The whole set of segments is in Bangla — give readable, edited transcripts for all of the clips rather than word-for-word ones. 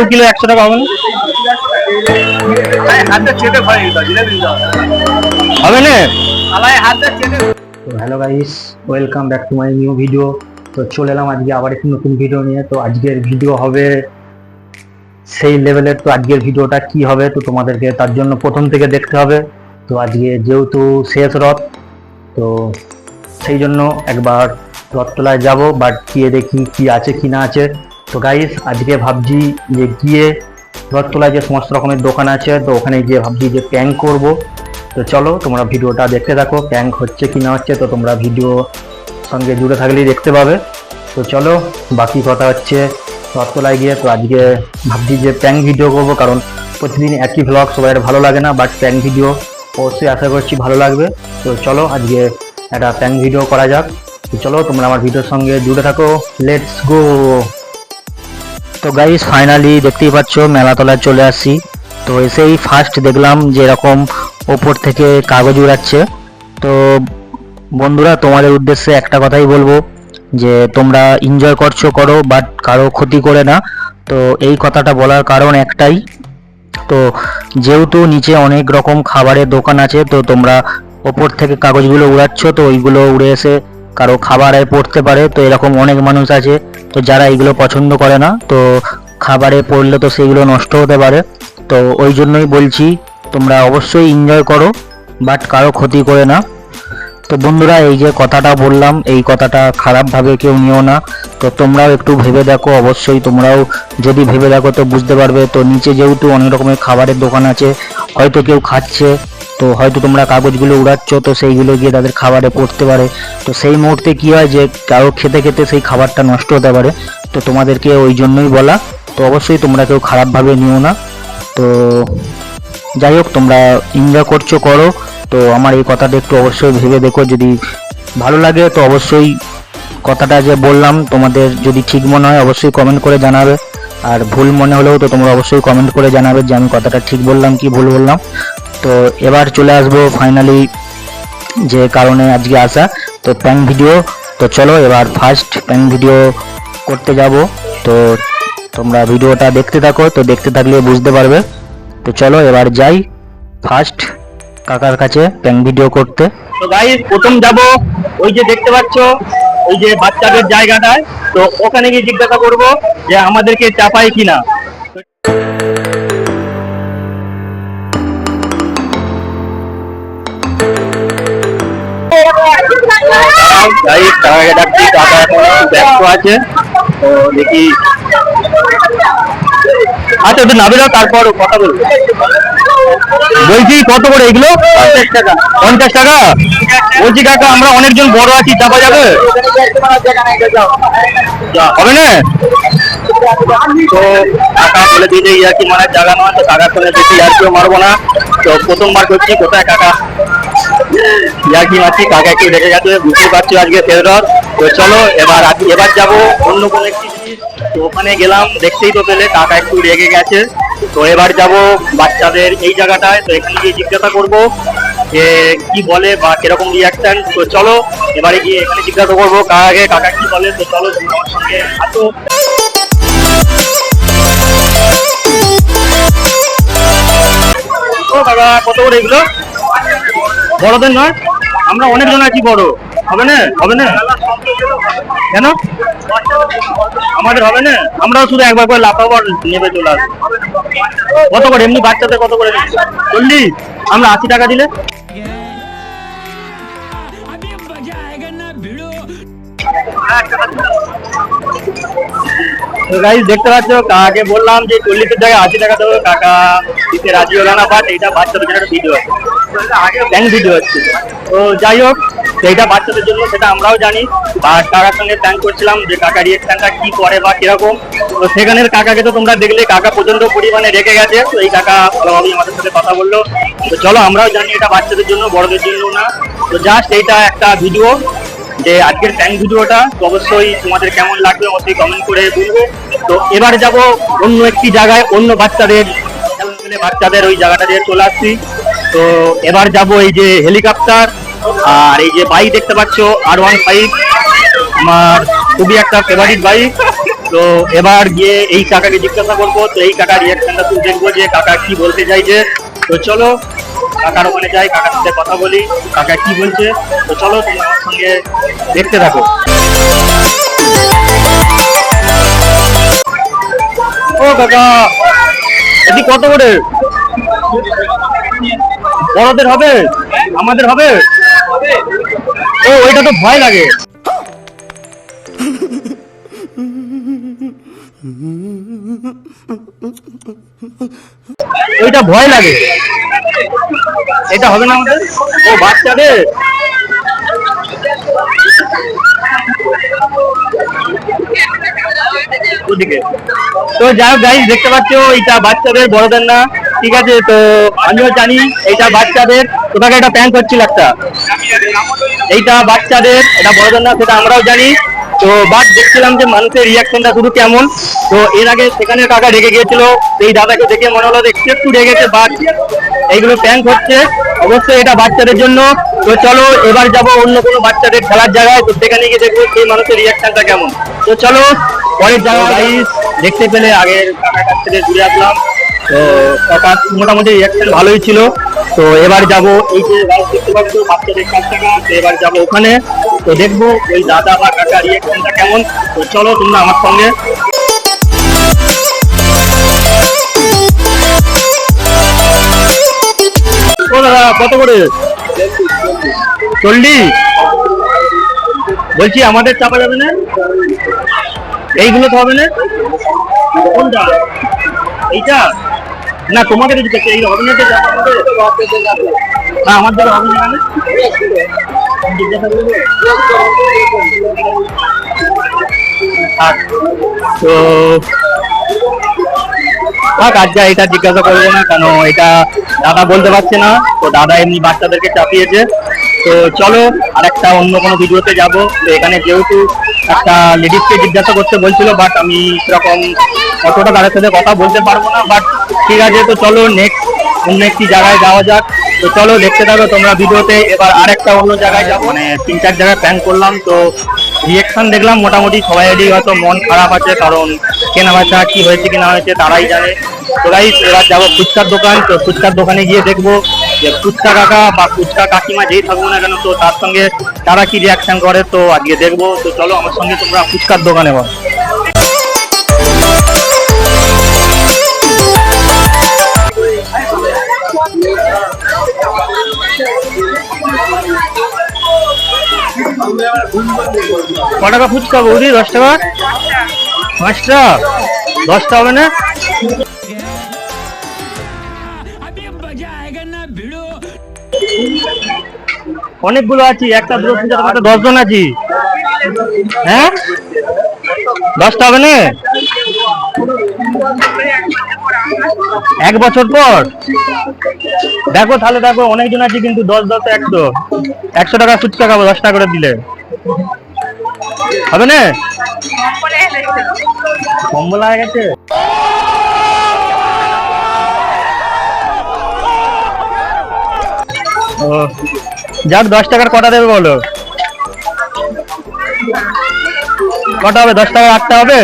আলু কিলো 100 টাকা হবে না? হবে না? তো hello guys, welcome back to my new video. তো চলে এলাম আজকে আবার একটি নতুন ভিডিও নিয়ে। তো আজকের ভিডিও হবে সেই লেভেলের। তো আজকের ভিডিওটা কি হবে তো তোমাদেরকে তার জন্য প্রথম থেকে দেখতে হবে। তো আজকে যেহেতু শেষ রথ, তো সেই জন্য একবার রথতলায় যাব, বাট গিয়ে দেখি কি আছে কি না আছে। তো গাইস আজকে ভাবছি যে গিয়ে রথতলায় যে সমস্ত রকমের দোকান আছে, তো ওখানে গিয়ে ভাবছি যে প্র্যাঙ্ক করব। তো চলো তোমরা ভিডিওটা দেখতে থাকো, প্র্যাঙ্ক হচ্ছে কি না হচ্ছে তো তোমরা ভিডিও সঙ্গে জুড়ে থাকলেই দেখতে পাবে। তো চলো বাকি কথা হচ্ছে রথতলায় গিয়ে। তো আজকে ভাবছি যে প্র্যাঙ্ক ভিডিও করবো, কারণ প্রতিদিন একই ভ্লগ সবাই ভালো লাগে না, বাট প্র্যাঙ্ক ভিডিও অবশ্যই আশা করছি ভালো লাগবে। তো চলো আজকে একটা প্র্যাঙ্ক ভিডিও করা যাক। তো চলো তোমরা আমার ভিডিওর সঙ্গে জুড়ে থাকো, লেটস গো। তো গাইস ফাইনালি দেখতেই পাচ্ছ মেলাতলায় চলে আসছি। তো এসেই ফার্স্ট দেখলাম যে এরকম ওপর থেকে কাগজ উড়াচ্ছে। তো বন্ধুরা তোমাদের উদ্দেশ্যে একটা কথাই বলবো যে তোমরা এনজয় করছো করো, বাট কারো ক্ষতি করে না। তো এই কথাটা বলার কারণ একটাই, তো যেহেতু নিচে অনেক রকম খাবারের দোকান আছে, তো তোমরা ওপর থেকে কাগজগুলো উড়াচ্ছ, তো ওইগুলো উড়ে এসে কারো খাবারে পড়তে পারে। তো এরকম অনেক মানুষ আছে তো যারা এইগুলো পছন্দ করে না, তো খাবারে পড়লে তো সেইগুলো নষ্ট হতে পারে। তো ওই জন্যই বলছি তোমরা অবশ্যই এনজয় করো, বাট কারো ক্ষতি করে না। তো বন্ধুরা এই যে কথাটা বললাম, এই কথাটা খারাপভাবে কেউ নিও না। তো তোমরাও একটু ভেবে দেখো, অবশ্যই তোমরাও যদি ভেবে দেখো তো বুঝতে পারবে। তো নিচে যেহেতু অনেক রকমের খাবারের দোকান আছে, হয়তো কেউ খাচ্ছে, তো হয়তো তোমরা কাগজগুলো উড়াচ্ছ, তো সেইগুলো গিয়ে তাদের খাবারে পড়তে পারে। তো সেই মুহূর্তে কি হয় যে কারো খেতে খেতে সেই খাবারটা নষ্ট হতে পারে। তো তোমাদেরকে ওই জন্যই বলা। তো অবশ্যই তোমরা কেউ খারাপভাবে নিও না। তো যাই হোক তোমরা এনজয় করছো করো। তো আমার এই কথাটা একটু অবশ্যই ভেবে দেখো, যদি ভালো লাগে তো অবশ্যই কথাটা যে বললাম তোমাদের যদি ঠিক মনে হয় অবশ্যই কমেন্ট করে জানাবে, আর ভুল মনে হলেও তো তোমরা অবশ্যই কমেন্ট করে জানাবে যে আমি কথাটা ঠিক বললাম কি ভুল বললাম। তো এবার চলে আসবো ফাইনালি যে কারণে আজকে আসা, তো প্র্যাঙ্ক ভিডিও। তো চলো এবার ফার্স্ট প্র্যাঙ্ক ভিডিও করতে যাব। তো তোমরা ভিডিওটা দেখতে থাকো, তো দেখতে থাকলে বুঝতে পারবে। তো চলো এবার যাই ফার্স্ট কাকার কাছে প্র্যাঙ্ক ভিডিও করতে। তো গাইস প্রথম যাব ওই যে দেখতে পাচ্ছ ওই যে বাচ্চাদের জায়গাটায়, তো ওখানে গিয়ে জিজ্ঞাসা করব যে আমাদেরকে চাপায় কিনা। গাইস কাকাকে ডাকছি, কাকা এখন একটু ব্যস্ত আছে, তো দেখি। আচ্ছা তো নামে দাও, তারপর কথা বলবো। বলছি কত করে এগুলো? 50 টাকা। 50 টাকা? বলছি কাকা আমরা অনেকজন বড় আছি, চাপা যাবে? হবে না? তো কাকা বলে দিয়ে যে ইয়ার্কি মারার জায়গা নয়, তো কাকার সঙ্গে বেশি ইয়ার্কিও মারবো না। তো প্রথমবার করছি, কোথায় কাকা ইয়ার্কি মারছি, কাকা একটু রেখে গেছে, বুঝতে পারছি আজকে শেষ রথ। তো চলো এবার যাবো অন্য কোনো একটি জিনিস। তো ওখানে গেলাম, দেখতেই তো পেলে কাকা একটু রেগে গেছে। তো এবার যাব বাচ্চাদের এই জায়গাটায়, তো এখানে গিয়ে জিজ্ঞাসা করবো যে কি বলে বা কিরকম রিয়াকশন। তো চলো এবারে গিয়ে এখানে জিজ্ঞাসা করবো কাকাকে, কাকা কি বলে। তো চলো আমার সঙ্গে আসো। ও কাকা কত করে এগুলো? বড়দের নয়, আমরা অনেকজন আছি বড়। হবে না? হবে না কেন? আমাদের হবে না, আমরাও শুধু একবার করে লাফাবো আর নেবে চলে আসবো। কত করে এমনি বাচ্চাদের কত করে? 40। আমরা 80 টাকা দিলে। তো গাইস দেখতে পাচ্ছ কাকাকে বললাম যে 40-এর জায়গায় 80 টাকা দেবো, কাকা দিতে রাজি হলো না। বাট এইটা বাচ্চাদের জন্য একটা ভিডিও আছে, প্র্যাঙ্ক ভিডিও হচ্ছে। তো যাই হোক এইটা বাচ্চাদের জন্য, সেটা আমরাও জানি। আর কাকার সঙ্গে প্ল্যান করছিলাম যে কাকা রিয়েকশনটা কি করে বা কিরকম। তো সেখানের কাকাকে তো তোমরা দেখলে, কাকা প্রচন্ড পরিমাণে রেখে গেছে। তো এই কাকা ভালোভাবেই আমাদের সাথে কথা বললো। তো চলো আমরাও জানি এটা বাচ্চাদের জন্য, বড়দের জন্য না। তো জাস্ট এইটা একটা ভিডিও, যে আজকের প্র্যাঙ্ক ভিডিওটা। তো অবশ্যই তোমাদের কেমন লাগবে অবশ্যই কমেন্ট করে বলবো। তো এবার যাব অন্য একটি জায়গায়, অন্য বাচ্চাদের ওই জায়গাটা দিয়ে চলে আসছি। তো এবার যাব এই যে হেলিকপ্টার আর এই যে বাইক দেখতে পাচ্ছ R15, আমার খুবই একটা ফেভারিট বাইক। তো এবার গিয়ে এই কাকাকে জিজ্ঞাসা করবো, তো এই কাকার রিয়াকশনটা তুই দেখবো যে কাকা কি বলতে চাইছে। তো চলো কাকার ওখানে যাই, কাকার সাথে কথা বলি কাকা কি বলছে। তো চলো তোমরা আমার সঙ্গে দেখতে থাকো। ও কাকা, এটি কত করে? বড়দের হবে, আমাদের হবে? ও ওইটা তো ভয় লাগে। ওইটা ভয় লাগে, এটা হবে না আমাদের? ও বাচ্চাদের। ওদিকে তো যাই হোক গাইস, দেখতে পাচ্ছ এটা বাচ্চাদের, বড়দের না। ঠিক আছে, তো আমিও জানি এইটা বাচ্চাদের। তোমাকে একটা প্যান্ট হচ্ছিল একটা, এইটা বাচ্চাদের, এটা বড়দের না, সেটা আমরাও জানি। তো বাট দেখছিলাম যে মানুষের রিয়াকশনটা শুধু কেমন। তো এর আগে সেখানে কাকা রেগে গিয়েছিল, এই দাদাকে দেখে মনে হলো একটু রেগেছে। বাট এইগুলো প্যান্ট হচ্ছে, অবশ্যই এটা বাচ্চাদের জন্য। তো চলো এবার যাব অন্য কোনো বাচ্চাদের খেলার জায়গায়, তো সেখানে গিয়ে দেখবো সেই মানুষের রিয়াকশনটা কেমন। তো চলো পরের জায়গায় দেখতে পেলে আগের কাকার কাছ থেকে ঘুরে আসলাম। তো কাকার মোটামুটি রিয়াকশন ভালোই ছিল। তো এবার যাব এই যে দেখতে পাচ্ছ বাচ্চাদের কাছ থেকে, এবার যাব ওখানে। তো দেখবো ওই দাদা বা কাকার রিয়াকশনটা কেমন। তো চলো তোমরা আমার সঙ্গে। ও দাদা কত করে? 40? বলছি আমাদের চাপা যাবে না? এইগুলো তো হবে না? কোনটা? এইটা না, তোমাকে তো জিজ্ঞাসা, এই হবে না? হ্যাঁ আমার দ্বারা হবে না, জিজ্ঞাসা করবে। তো আজকে এটা জিজ্ঞাসা করবো না, কেন এটা দাদা বলতে পারছে না। তো দাদা এমনি বাচ্চাদেরকে চাপিয়েছে। তো চলো আর একটা অন্য কোনো ভিডিওতে যাব। তো এখানে যেহেতু একটা লেডিসকে জিজ্ঞাসা করতে বলছিল, বাট আমি সেরকম অতটা তাদের সাথে কথা বলতে পারবো না। বাট ঠিক আছে, তো চলো নেক্সট অন্য একটি জায়গায় যাওয়া যাক। তো চলো দেখতে থাকো তোমরা ভিডিওতে। এবার আরেকটা অন্য জায়গায় যাবো, মানে 3-4 জায়গায় প্ল্যান করলাম। তো রিয়েকশন দেখলাম মোটামুটি সবাইয়েরই হয়তো মন খারাপ আছে, কারণ কেনা বেচা কি হয়েছে কি না হয়েছে তারাই জানে। তো গাইস এবার যাবো ফুচকার দোকান। তো ফুচকার দোকানে গিয়ে দেখবো যে ফুচকা কাকা বা ফুচকা কাকিমা যেই থাকবো না কেন, তো তার সঙ্গে তারা কি রিয়াকশন করে, তো আজকে দেখবো। তো চলো আমার সঙ্গে তোমরা ফুচকার দোকানে বল। ক টাকা ফুচকা বৌদি? 10 টাকা? 5টা? 10টা হবে না? অনেকগুলো আছি, একটা দুটো 10 জন আছি। হ্যাঁ 10টা হবে না? 1 বছর পর দেখো তাহলে, দেখো অনেকজন আছি কিন্তু 10 10 100 টাকা ফুচকা খাবো 10 টাকা করে দিলে হবে না? কম্বল হয়ে গেছে। ও যাক, 10 টাকার কটা দেবে বলো? কটা হবে? 10 টাকার 8টা হবে?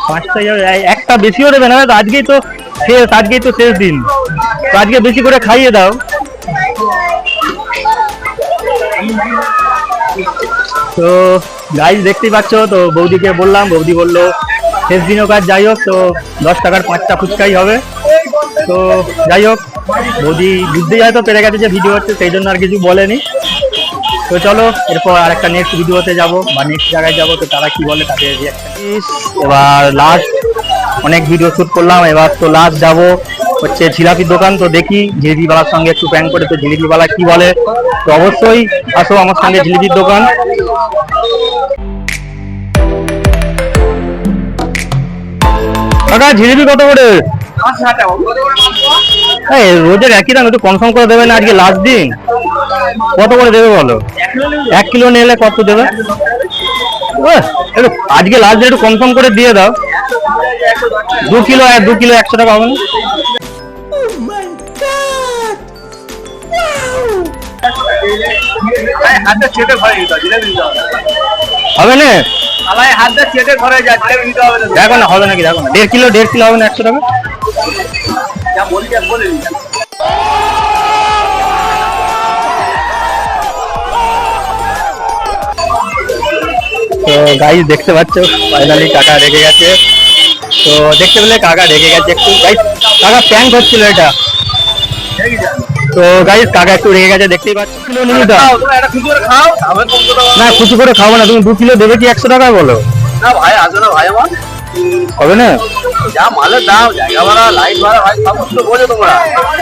5টাই হবে। একটা বেশিও দেবে না, আজকেই তো শেষ, আজকেই তো শেষ দিন। তো আজকে বেশি করে খাইয়ে দাও। তো গাইস দেখতেই পাচ্ছ, তো বৌদিকে বললাম, বৌদি বললো শেষ দিনও কাজ, যাই হোক তো 10 টাকার 5টা ফুচকাই হবে। তো যাই হোক, বৌদি বুঝতেই হয়তো পেরে গেছে যে ভিডিও হচ্ছে, সেই জন্য আর কিছু বলেনি। তো চলো এরপর আরেকটা নেক্সট ভিডিওতে যাব বা নেক্সট জায়গায় যাব, তো তারা কি বলে তাদের এবার লাস্ট অনেক ভিডিও শুট করলাম, এবার তো লাস্ট যাব হচ্ছে জিলাপির দোকান। তো দেখি জিলিপিওয়ালার সঙ্গে একটু প্ল্যান করে, তো জিলিপিওয়ালা কি বলে। তো অবশ্যই আসো আমার সঙ্গে জিলিপির দোকান। কাকা জিলিপি কত করে? রোজের একই দাম, একটু কনফার্ম করে দেবে না? আজকে লাস্ট দিন। কত করে দেবে বলো? 1 কিলো নিলে কত দেবে? আজকে লাস্ট দিন, একটু কনফার্ম করে দিয়ে দাও। 2 কিলো 100 টাকা হবে না? হবে না? আলাই হাত দিয়ে চেটে ঘরে যাচ্ছে নিতে হবে না। দেখো না হবে নাকি, দেখো না 1.5 কিলো হবে না 100 টাকা। যা বলি যা বলে নি। তো গাইস দেখতে পাচ্ছ ফাইনালি কাকা রেগে গেছে। তো দেখতে পেলে কাকা রেগে গেছে একটু গাইস, কাকা প্যান্ট হচ্ছিল এটা। তো গাইস কাকা একটু রেগে গেছে দেখতেই পাচ্ছ। কিলো নিবি তো? খাও তোমরা এটা খুশি করে খাও, আমি কম করে দাও। না খুশি করে খাবো না, তুমি 2 কিলো দেবে কি 100 টাকায় বলো? না ভাই আসো না ভাই আমার। হবে না? যা মালের দাম, জায়গা ভাড়া, লাইট ভাড়া ভাই সব কিছু বোঝো তোমরা।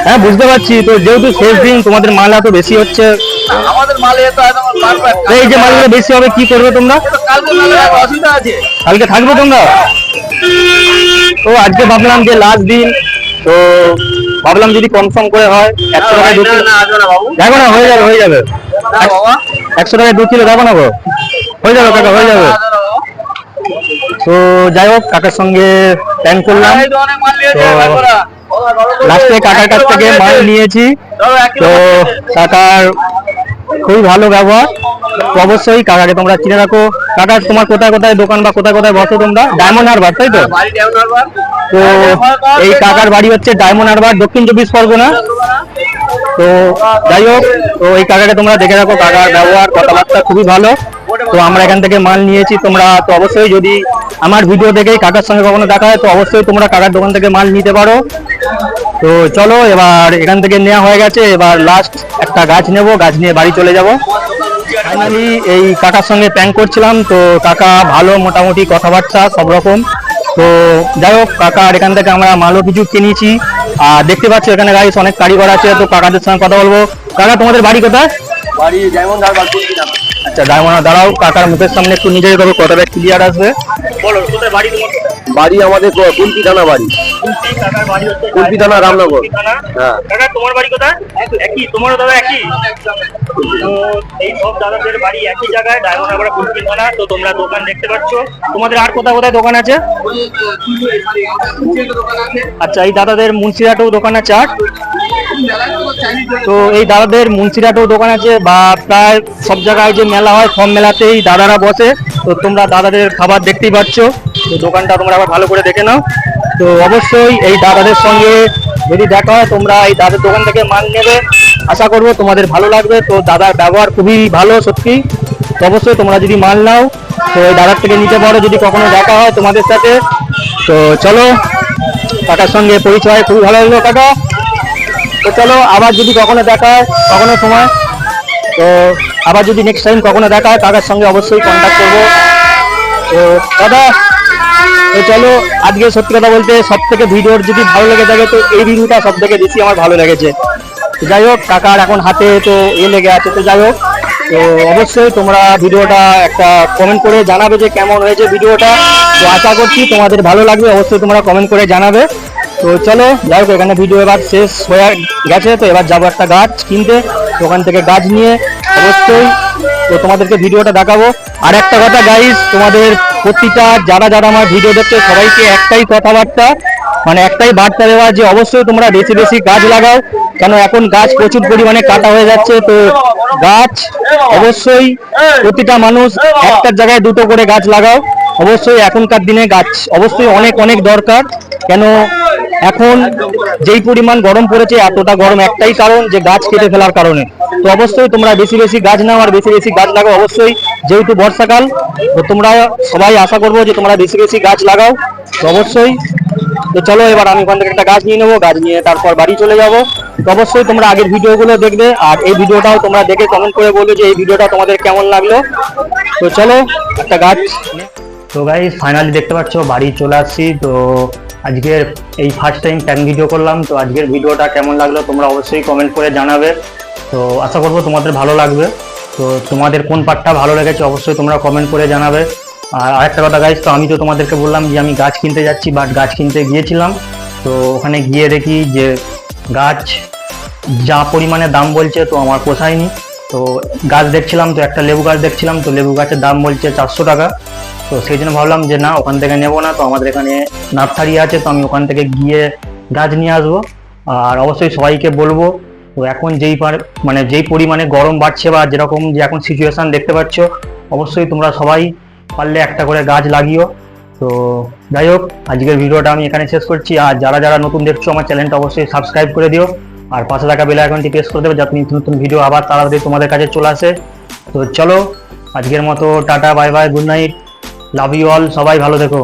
হ্যাঁ বুঝতে পারছি, তো যেহেতু শেষ দিন তোমাদের মাল এত বেশি হচ্ছে, আমাদের মালে এত একদম পারফেক্ট। তো এই যে মালগুলো বেশি হবে কি করবে তোমরা? কালকে মালে অসুবিধা আছে। কালকে থাকবে তোমরা? তো আজকে ভাবলাম যে লাস্ট দিন, তো ভাবলাম যদি কনফার্ম করে হয় 100 টাকায় 2 কিলো। না আসো না বাবু। দেখো না হয়ে যাবে, হয়ে যাবে। না বাবা। 100 টাকায় 2 কিলো দেখো না গো, হয়ে যাবে কাকা, হয়ে যাবে। তো যাই হোক কাকার সঙ্গে প্ল্যান করলাম। এই তো অনেক মাল নিয়েছে তো ভাই করা। লাস্টে কাকার কাছ থেকে মাল নিয়েছি। তো কাকার খুবই ভালো ব্যবহার। তো অবশ্যই কাকাকে তোমরা চিনে রাখো। কাকা তোমার কোথায় কোথায় দোকান বা কোথায় কোথায় বসো তোমরা? ডায়মন্ড হারবার তাই তো? বাড়ি ডাউন হারবার। তো এই কাকার বাড়ি হচ্ছে ডায়মন্ড হারবার, দক্ষিণ 24 পরগনা। তো যাই হোক, তো এই কাকাকে তোমরা দেখে রাখো, কাকার ব্যবহার কথাবার্তা খুবই ভালো। তো আমরা এখান থেকে মাল নিয়েছি, তোমরা তো অবশ্যই যদি আমার ভিডিও দেখে কাকার সঙ্গে কখনো দেখা হয় তো অবশ্যই তোমরা কাকার দোকান থেকে মাল নিতে পারো। তো চলো এবার এখান থেকে নেওয়া হয়ে গেছে, এবার লাস্ট একটা গাছ নেব, গাছ নিয়ে বাড়ি চলে যাব। ফাইনালি এই কাকার সঙ্গে প্র্যাঙ্ক করছিলাম, তো কাকা ভালো, মোটামুটি কথাবার্তা সব রকম। তো যাই হোক কাকার এখান থেকে আমরা মালও কিছু কিনেছি। আর দেখতে পাচ্ছ এখানে গাইস অনেক কারিগর আছে, তো কাকাদের সঙ্গে কথা বলবো। কাকা তোমাদের বাড়ি কোথায়? বাড়ি ডায়মন্ড হারবার কোনটি না। আচ্ছা ডায়মন্ড, দাঁড়াও কাকার মুখের সামনে একটু নিজের করবো, কথাটা ক্লিয়ার আসবে। বলো কোথায় বাড়ি তোমার? বাড়ি আমাদের কুলপি থানা বাড়ি। কাকার বাড়ি হচ্ছে কুলপি থানা রামনগর। হ্যাঁ। কাকা তোমার বাড়ি কোথায়? একই, তোমারও দাদা একই? তো এই সব দাদাদের বাড়ি একই জায়গায়, ডায়মন্ড হারবার কুলপি থানা। তো তোমরা দোকান দেখতে পাচ্ছ। তোমাদের আর কোথায় কোথায় দোকান আছে? আচ্ছা এই দাদাদের মুন্সিরহাটেও দোকান আছে। আর তো এই দাদাদের মুন্সিরহাটেও দোকান আছে, বা প্রায় সব জায়গায় যে মেলা হয় সব মেলাতেই দাদারা বসে। তো তোমরা দাদাদের খাবার দেখতেই পাচ্ছ। তো দোকানটা তোমরা আবার ভালো করে দেখে নাও। তো অবশ্যই এই দাদাদের সঙ্গে যদি দেখা হয় তোমরা এই দাদার দোকান থেকে মাল নেবে, আশা করবো তোমাদের ভালো লাগবে। তো দাদার ব্যবহার খুবই ভালো সত্যি। তো অবশ্যই তোমরা যদি মাল নাও তো এই দাদার থেকে নিতে পারো যদি কখনো দেখা হয় তোমাদের সাথে। তো চলো কাকার সঙ্গে পরিচয় খুবই ভালো লাগলো কাকা। তো চলো আবার যদি কখনো দেখা হয় কখনো সময়, তো আবার যদি নেক্সট টাইম কখনো দেখা হয় কাকার সঙ্গে অবশ্যই কন্ট্যাক্ট করবো। তো দাদা তো চলো, আজকে সত্যি কথা বলতে সব থেকে ভিডিওর যদি ভালো লেগে থাকে তো এই ভিডিওটা সব থেকে বেশি আমার ভালো লেগেছে। যাই হোক কাকার এখন হাতে তো লেগে আছে। তো যাই হোক, তো অবশ্যই তোমরা ভিডিওটা একটা কমেন্ট করে জানাবে যে কেমন হয়েছে ভিডিওটা। তো আশা করছি তোমাদের ভালো লাগবে, অবশ্যই তোমরা কমেন্ট করে জানাবে। তো চলো যাই হোক, এখানে ভিডিও এবার শেষ হয়ে গেছে। তো এবার যাবো একটা গাছ কিনতে, ওখান থেকে গাছ নিয়ে অবশ্যই তো তোমাদেরকে ভিডিওটা দেখাবো। আর একটা কথা গাইস, তোমাদের প্রতিটা যারা যারা আমার ভিডিও দেখছে সবাইকে একটাই কথাবার্তা, মানে একটাই বার্তা দেওয়া যে অবশ্যই তোমরা বেশি বেশি গাছ লাগাও, কেন এখন গাছ প্রচুর পরিমাণে কাটা হয়ে যাচ্ছে। তো গাছ অবশ্যই প্রতিটা মানুষ একটার জায়গায় দুটো করে গাছ লাগাও। অবশ্যই এখনকার দিনে গাছ অবশ্যই অনেক অনেক দরকার, কেন এখন যেই পরিমাণ গরম পড়েছে, এতটা গরম একটাই কারণ যে গাছ কেটে ফেলার কারণে। তো অবশ্যই তোমরা বেশি বেশি গাছ নাও আর বেশি বেশি গাছ লাগাও অবশ্যই, যেহেতু বর্ষাকাল। তো তোমরা সবাই আশা করবো যে তোমরা বেশি বেশি গাছ লাগাও। তো অবশ্যই তো চলো এবার আমি ওখান থেকে একটা গাছ নিয়ে নেবো, গাছ নিয়ে তারপর বাড়ি চলে যাবো। তো অবশ্যই তোমরা আগের ভিডিওগুলো দেখবে, আর এই ভিডিওটাও তোমরা দেখে কমেন্ট করে বলবে যে এই ভিডিওটা তোমাদের কেমন লাগলো। তো চলো একটা গাছ। তো গাইস ফাইনালি দেখতে পাচ্ছ বাড়ি চলে আসছি। তো আজকের এই ফার্স্ট টাইম প্যান ভিডিও করলাম। তো আজকের ভিডিওটা কেমন লাগলো তোমরা অবশ্যই কমেন্ট করে জানাবে। তো আশা করবো তোমাদের ভালো লাগবে। তো তোমাদের কোন পার্টটা ভালো লেগেছে অবশ্যই তোমরা কমেন্ট করে জানাবে। আর আরেকটা কথা গাইস, তো আমি তো তোমাদেরকে বললাম যে আমি গাছ কিনতে যাচ্ছি, বাট গাছ কিনতে গিয়েছিলাম। তো ওখানে গিয়ে দেখি যে গাছ যা পরিমাণে দাম বলছে তো আমার পোষায়নি। তো গাছ দেখছিলাম, তো একটা লেবু গাছ দেখছিলাম, তো লেবু গাছের দাম বলছে 400 টাকা। তো সেই জন্য ভাবলাম যে না ওখান থেকে নেবো না, তো আমাদের এখানে নার্সারি আছে, তো আমি ওখান থেকে গিয়ে গাছ নিয়ে আসবো। আর অবশ্যই সবাইকে বলবো, তো এখন যেই পরিমাণে গরম বাড়ছে বা যেরকম যে এখন সিচুয়েশন দেখতে পাচ্ছ, অবশ্যই তোমরা সবাই পারলে একটা করে গাছ লাগিও। তো যাই হোক, আজকের ভিডিওটা আমি এখানে শেষ করছি। আর যারা যারা নতুন দেখছো আমার চ্যানেলটা অবশ্যই সাবস্ক্রাইব করে দিও, আর পাশে থাকা বেল আইকনটি প্রেস করে দেবে যাতে নিত্য নতুন ভিডিও আবার তাড়াতাড়ি তোমাদের কাছে চলে আসে। তো চলো আজকের মতো টাটা, bye bye, good night, love you all, সবাই ভালো থেকো।